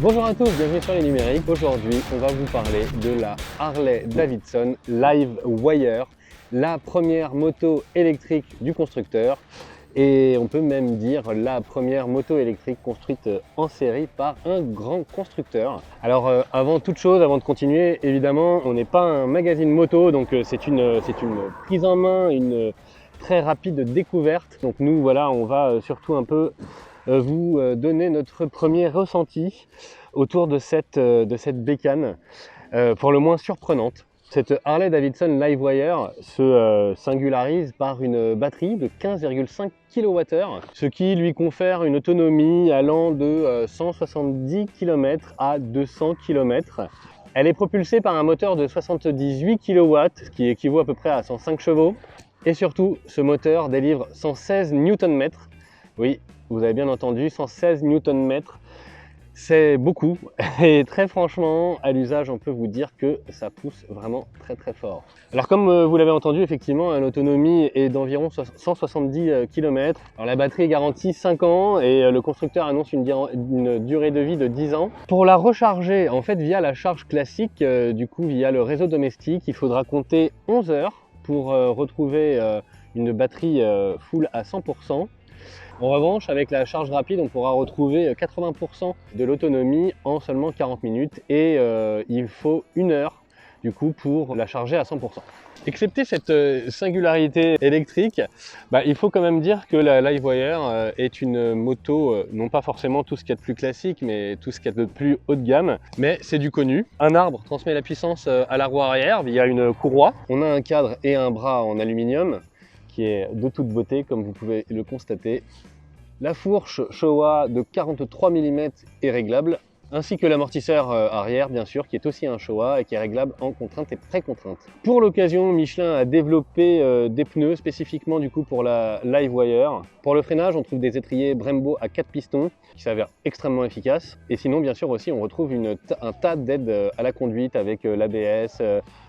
Bonjour à tous, bienvenue sur les numériques. Aujourd'hui, on va vous parler de la Harley-Davidson LiveWire, la première moto électrique du constructeur. Et on peut même dire la première moto électrique construite en série par un grand constructeur. Alors avant toute chose, avant de continuer, évidemment, on n'est pas un magazine moto, donc c'est une prise en main, une très rapide découverte. Donc nous, voilà, on va surtout un peu vous donner notre premier ressenti autour de cette bécane, pour le moins surprenante. Cette Harley-Davidson LiveWire se singularise par une batterie de 15,5 kWh, ce qui lui confère une autonomie allant de 170 km à 200 km. Elle est propulsée par un moteur de 78 kW, ce qui équivaut à peu près à 105 chevaux. Et surtout, ce moteur délivre 116 Nm. Oui, vous avez bien entendu, 116 Nm. C'est beaucoup et très franchement, à l'usage, on peut vous dire que ça pousse vraiment très fort. Alors comme vous l'avez entendu, effectivement, l'autonomie est d'environ 170 km. Alors la batterie est garantie 5 ans et le constructeur annonce une durée de vie de 10 ans. Pour la recharger, en fait, via la charge classique, du coup, via le réseau domestique, il faudra compter 11 heures pour retrouver une batterie full à 100%. En revanche, avec la charge rapide, on pourra retrouver 80% de l'autonomie en seulement 40 minutes et il faut 1 heure du coup pour la charger à 100%. Excepté cette singularité électrique, il faut quand même dire que la LiveWire est une moto, non pas forcément tout ce qu'il y a de plus classique, mais tout ce qu'il y a de plus haut de gamme, mais c'est du connu. Un arbre transmet la puissance à la roue arrière via une courroie. On a un cadre et un bras en aluminium, qui est de toute beauté comme vous pouvez le constater. La fourche Showa de 43 mm est réglable, ainsi que l'amortisseur arrière bien sûr qui est aussi un Showa et qui est réglable en contrainte et pré-contrainte. Pour l'occasion, Michelin a développé des pneus spécifiquement du coup pour la LiveWire. Pour le freinage, on trouve des étriers Brembo à 4 pistons qui s'avèrent extrêmement efficaces. Et sinon bien sûr aussi on retrouve un tas d'aides à la conduite avec l'ABS,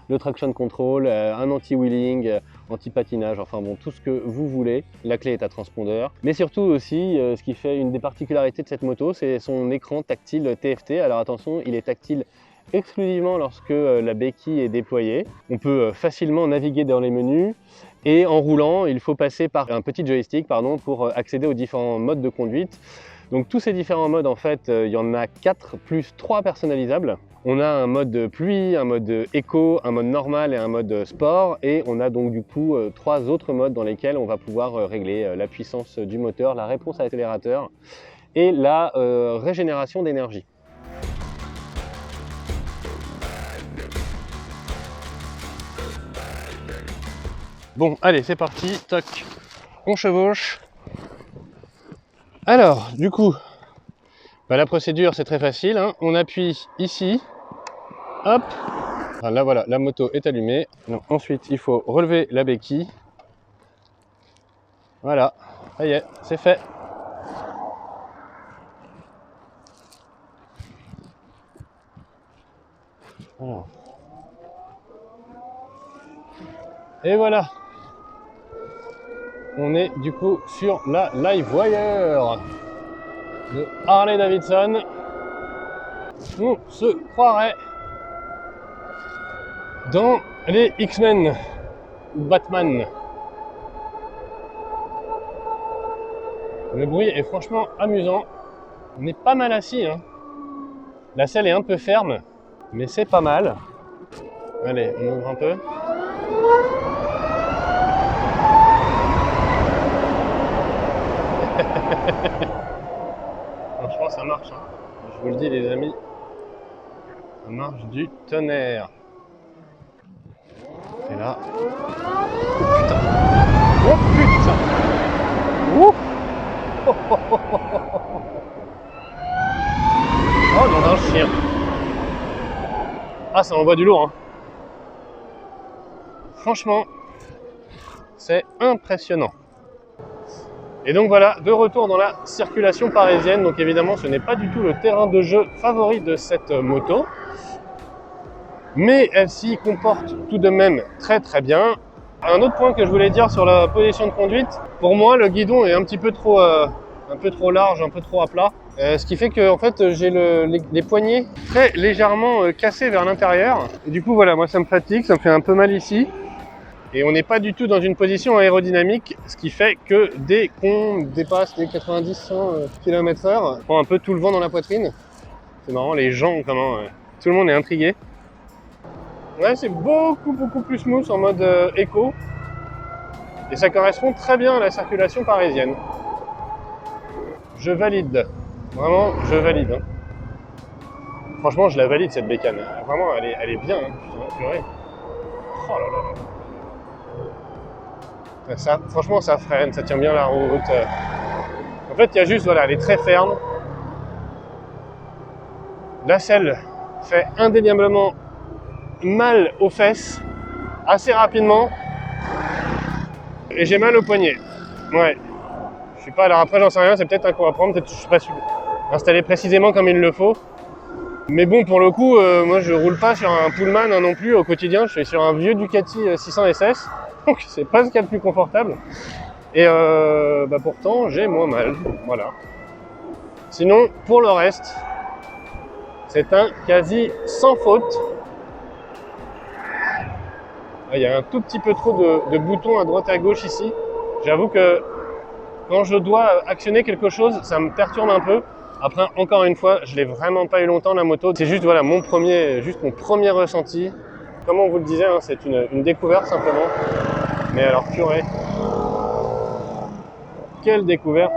le traction control, un anti-wheeling, anti-patinage, enfin bon, tout ce que vous voulez. La clé est à transpondeur. Mais surtout aussi, ce qui fait une des particularités de cette moto, c'est son écran tactile TFT. Alors attention, il est tactile exclusivement lorsque la béquille est déployée. On peut facilement naviguer dans les menus. Et en roulant, il faut passer par un petit joystick pour accéder aux différents modes de conduite. Donc tous ces différents modes, en fait, il y en a 4 plus 3 personnalisables. On a un mode pluie, un mode éco, un mode normal et un mode sport. Et on a donc du coup 3 autres modes dans lesquels on va pouvoir régler la puissance du moteur, la réponse à l'accélérateur et la régénération d'énergie. Bon, allez, c'est parti, toc, on chevauche. Alors, du coup, la procédure c'est très facile, hein. On appuie ici, hop, là voilà, la moto est allumée. Donc, ensuite, il faut relever la béquille. Voilà, ça y est, c'est fait. Alors. Et voilà, on est du coup sur la LiveWire de Harley-Davidson. On se croirait dans les X-Men ou Batman. Le bruit est franchement amusant. On est pas mal assis, hein. La selle est un peu ferme, mais c'est pas mal. Allez, on ouvre un peu. Franchement, ça marche, hein. Je vous le dis, les amis, ça marche du tonnerre. Et là, oh putain, oh putain, oh, oh non, un chien. Ah, ça envoie du lourd, hein. Franchement, c'est impressionnant. Et donc voilà, de retour dans la circulation parisienne. Donc évidemment, ce n'est pas du tout le terrain de jeu favori de cette moto. Mais elle s'y comporte tout de même très bien. Un autre point que je voulais dire sur la position de conduite, pour moi le guidon est un peu trop large, un peu trop à plat. Ce qui fait que en fait, j'ai les poignets très légèrement cassés vers l'intérieur. Et du coup, voilà, moi ça me fatigue, ça me fait un peu mal ici. Et on n'est pas du tout dans une position aérodynamique, ce qui fait que dès qu'on dépasse les 90-100 km/h, on prend un peu tout le vent dans la poitrine. C'est marrant, les gens, comment tout le monde est intrigué. Ouais, c'est beaucoup plus smooth en mode éco. Et ça correspond très bien à la circulation parisienne. Je valide. Vraiment, je valide. Hein. Franchement, je la valide cette bécane. Vraiment, elle est bien. Hein. Putain, purée. Oh là là. Ça, franchement, ça freine, ça tient bien la route. En fait, il y a juste, voilà, elle est très ferme. La selle fait indéniablement mal aux fesses assez rapidement. Et j'ai mal au poignet. Ouais. Je suis pas, alors après, j'en sais rien, c'est peut-être un coup à prendre, peut-être que je suis pas installé précisément comme il le faut. Mais bon, pour le coup, moi je roule pas sur un Pullman non plus au quotidien, je suis sur un vieux Ducati 600 SS, donc c'est pas ce qu'il y a de plus confortable. Et pourtant, j'ai moins mal, voilà. Sinon, pour le reste, c'est un quasi sans faute. Il y a un tout petit peu trop de boutons à droite et à gauche ici. J'avoue que quand je dois actionner quelque chose, ça me perturbe un peu. Après, encore une fois, je l'ai vraiment pas eu longtemps la moto. C'est juste voilà mon premier ressenti. Comme on vous le disait, hein, c'est une découverte simplement. Mais alors purée, quelle découverte!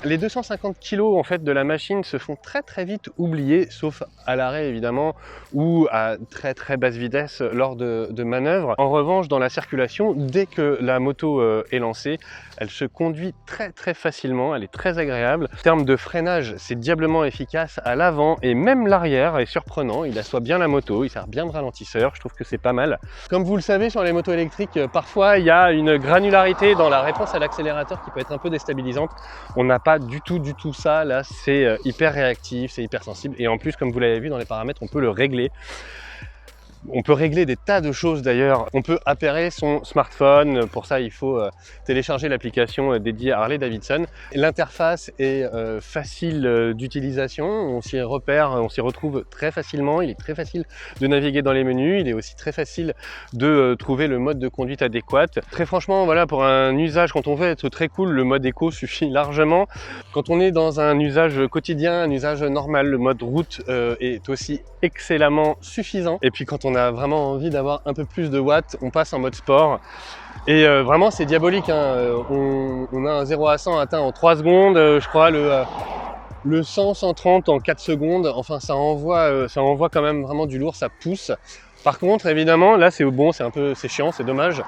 Les 250 kg en fait de la machine se font très vite oublier, sauf à l'arrêt évidemment ou à très basse vitesse lors de manœuvres. En revanche, dans la circulation, dès que la moto est lancée, elle se conduit très facilement, elle est très agréable. En termes de freinage, c'est diablement efficace à l'avant et même l'arrière est surprenant. Il assoit bien la moto, il sert bien de ralentisseur, je trouve que c'est pas mal. Comme vous le savez, sur les motos électriques, parfois il y a une granularité dans la réponse à l'accélérateur qui peut être un peu déstabilisante. On n'a pas du tout ça, là c'est hyper réactif, c'est hyper sensible et en plus comme vous l'avez vu dans les paramètres on peut le régler. On peut régler des tas de choses d'ailleurs. On peut appairer son smartphone. Pour ça, il faut télécharger l'application dédiée à Harley-Davidson. L'interface est facile d'utilisation. On s'y repère, on s'y retrouve très facilement. Il est très facile de naviguer dans les menus. Il est aussi très facile de trouver le mode de conduite adéquat. Très franchement, voilà, pour un usage, quand on veut être très cool, le mode éco suffit largement. Quand on est dans un usage quotidien, un usage normal, le mode route est aussi excellemment suffisant. Et puis quand on a vraiment envie d'avoir un peu plus de watts, on passe en mode sport. Et vraiment c'est diabolique, hein. On a un 0 à 100 atteint en 3 secondes, je crois le 100-130 en 4 secondes. Enfin ça envoie quand même vraiment du lourd, ça pousse. Par contre, évidemment, là c'est bon, c'est chiant, c'est dommage.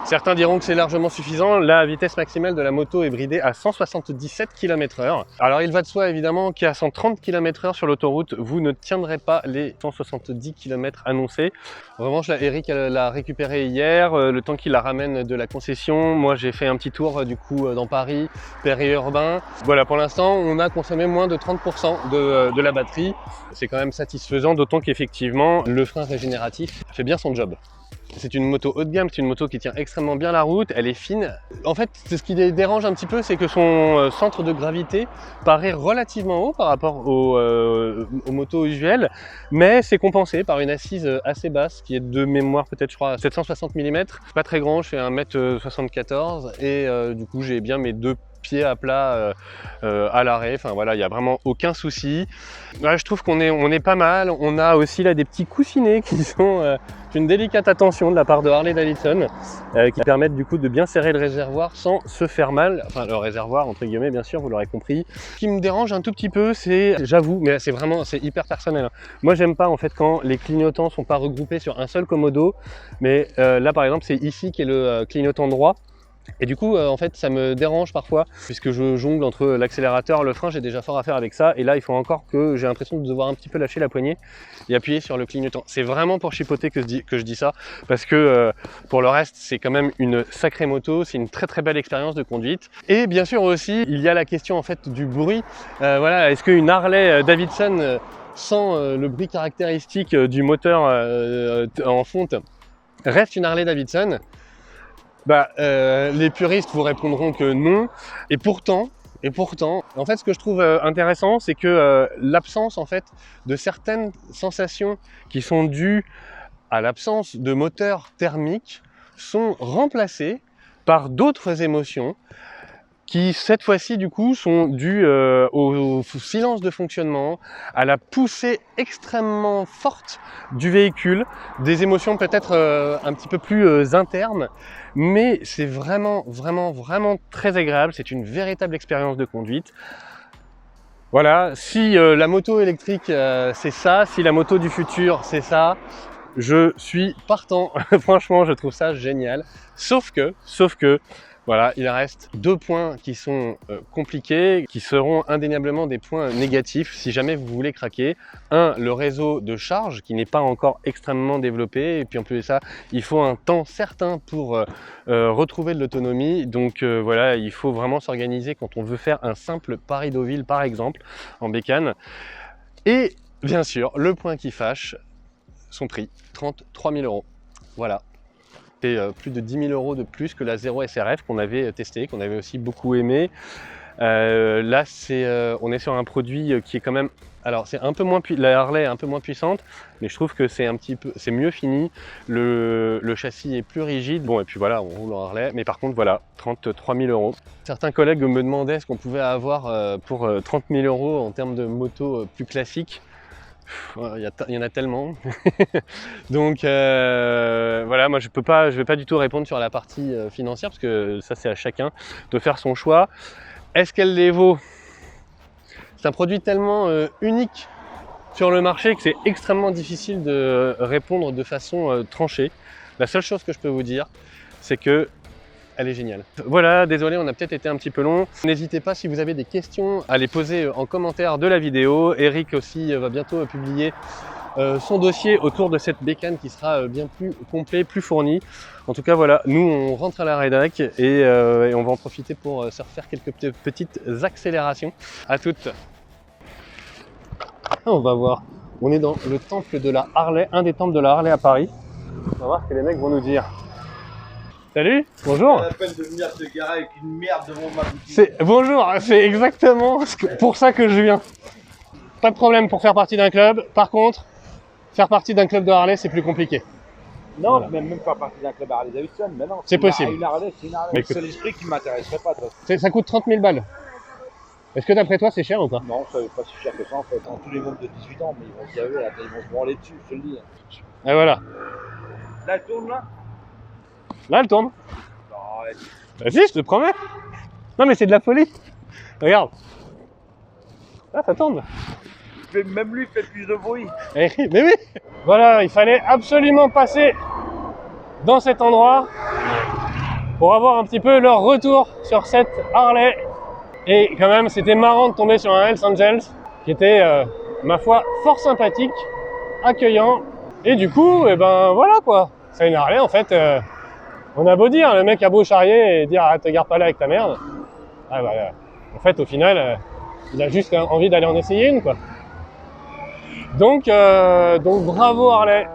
Certains diront que c'est largement suffisant. La vitesse maximale de la moto est bridée à 177 km/h. Alors il va de soi évidemment qu'à 130 km/h sur l'autoroute, vous ne tiendrez pas les 170 km annoncés. En revanche, là, Eric l'a récupéré hier, le temps qu'il la ramène de la concession. Moi j'ai fait un petit tour du coup dans Paris, périurbain. Voilà, pour l'instant, on a consommé moins de 30% de la batterie. C'est quand même satisfaisant, d'autant qu'effectivement, le frein régénératif fait bien son job. C'est une moto haut de gamme, c'est une moto qui tient extrêmement bien la route, elle est fine. En fait, ce qui les dérange un petit peu, c'est que son centre de gravité paraît relativement haut par rapport aux motos usuelles, mais c'est compensé par une assise assez basse, qui est de mémoire peut-être, je crois, 760 mm. Pas très grand, je fais 1m74 et du coup, j'ai bien mes deux pieds à plat à l'arrêt. Enfin voilà, il n'y a vraiment aucun souci. Là, je trouve qu'on est pas mal. On a aussi là des petits coussinets qui sont une délicate attention de la part de Harley-Davidson qui permettent du coup de bien serrer le réservoir sans se faire mal. Enfin le réservoir entre guillemets bien sûr, vous l'aurez compris. Ce qui me dérange un tout petit peu, c'est, j'avoue, mais c'est hyper personnel, hein. Moi j'aime pas en fait quand les clignotants sont pas regroupés sur un seul commodo, mais là par exemple c'est ici qui est le clignotant droit. Et du coup, en fait, ça me dérange parfois, puisque je jongle entre l'accélérateur et le frein, j'ai déjà fort à faire avec ça. Et là, il faut encore que j'ai l'impression de devoir un petit peu lâcher la poignée et appuyer sur le clignotant. C'est vraiment pour chipoter que je dis ça, parce que pour le reste, c'est quand même une sacrée moto, c'est une très belle expérience de conduite. Et bien sûr aussi, il y a la question en fait du bruit. Voilà, est-ce qu'une Harley Davidson sans le bruit caractéristique du moteur en fonte reste une Harley Davidson? Les puristes vous répondront que non. Et pourtant, en fait, ce que je trouve intéressant, c'est que l'absence en fait de certaines sensations qui sont dues à l'absence de moteur thermique sont remplacées par d'autres émotions qui cette fois-ci du coup sont dues au silence de fonctionnement, à la poussée extrêmement forte du véhicule, des émotions peut-être un petit peu plus internes, mais c'est vraiment très agréable, c'est une véritable expérience de conduite. Voilà, si la moto électrique c'est ça, si la moto du futur c'est ça, je suis partant. Franchement, je trouve ça génial. Sauf que, voilà, il reste deux points qui sont compliqués, qui seront indéniablement des points négatifs si jamais vous voulez craquer. Un, le réseau de charge qui n'est pas encore extrêmement développé. Et puis en plus de ça, il faut un temps certain pour retrouver de l'autonomie. Donc voilà, il faut vraiment s'organiser quand on veut faire un simple Paris-Deauville par exemple, en bécane. Et bien sûr, le point qui fâche, son prix, 33 000 €. Voilà. C'est plus de 10 000 € de plus que la 0 SRF qu'on avait testé, qu'on avait aussi beaucoup aimé. Là, on est sur un produit qui est quand même... Alors, c'est un peu moins la Harley est un peu moins puissante, mais je trouve que c'est mieux fini. Le châssis est plus rigide. Bon, et puis voilà, on roule en Harley. Mais par contre, voilà, 33 000 €. Certains collègues me demandaient ce qu'on pouvait avoir pour 30 000 € en termes de moto plus classique. Il y en a tellement. Donc voilà, moi je vais pas du tout répondre sur la partie financière parce que ça c'est à chacun de faire son choix. Est-ce qu'elle les vaut? C'est un produit tellement unique sur le marché que c'est extrêmement difficile de répondre de façon tranchée. La seule chose que je peux vous dire, c'est que elle est géniale. Voilà, désolé, on a peut-être été un petit peu long. N'hésitez pas si vous avez des questions à les poser en commentaire de la vidéo. Eric aussi va bientôt publier son dossier autour de cette bécane qui sera bien plus complet, plus fourni. En tout cas, voilà, nous on rentre à la rédac et on va en profiter pour se refaire quelques petites accélérations. À toutes. On va voir. On est dans le temple de la Harley, un des temples de la Harley à Paris. On va voir ce que les mecs vont nous dire. Salut, bonjour. Pas la peine de venir te garer avec une merde devant ma boutique. Bonjour, c'est exactement pour ça que je viens. Pas de problème pour faire partie d'un club. Par contre, faire partie d'un club de Harley, c'est plus compliqué. Non, voilà. Même pas partie d'un club Harley Davidson, mais non. C'est possible. Une Harley, c'est une Harley. C'est l'esprit qui m'intéresserait pas. Ça coûte 30 000 balles. Est-ce que d'après toi, c'est cher ou pas? Non, ça n'est pas si cher que ça en fait. Dans tous les mômes de 18 ans, mais ils vont se gaver, ils vont se branler dessus, je te le dis. Et voilà. Là, elle tourne là? Là, elle tourne. Non, arrête. Bah si, je te promets. Non, mais c'est de la folie. Regarde. Là, ça tourne. Même lui fait plus de bruit. Mais oui. Voilà, il fallait absolument passer dans cet endroit pour avoir un petit peu leur retour sur cette Harley. Et quand même, c'était marrant de tomber sur un Hells Angels qui était, ma foi, fort sympathique, accueillant. Et du coup, eh ben voilà quoi. C'est une Harley en fait. On a beau dire, le mec a beau charrier et dire ah, te garde pas là avec ta merde. Ah, bah, en fait, au final, il a juste envie d'aller en essayer une quoi. Donc bravo Harley.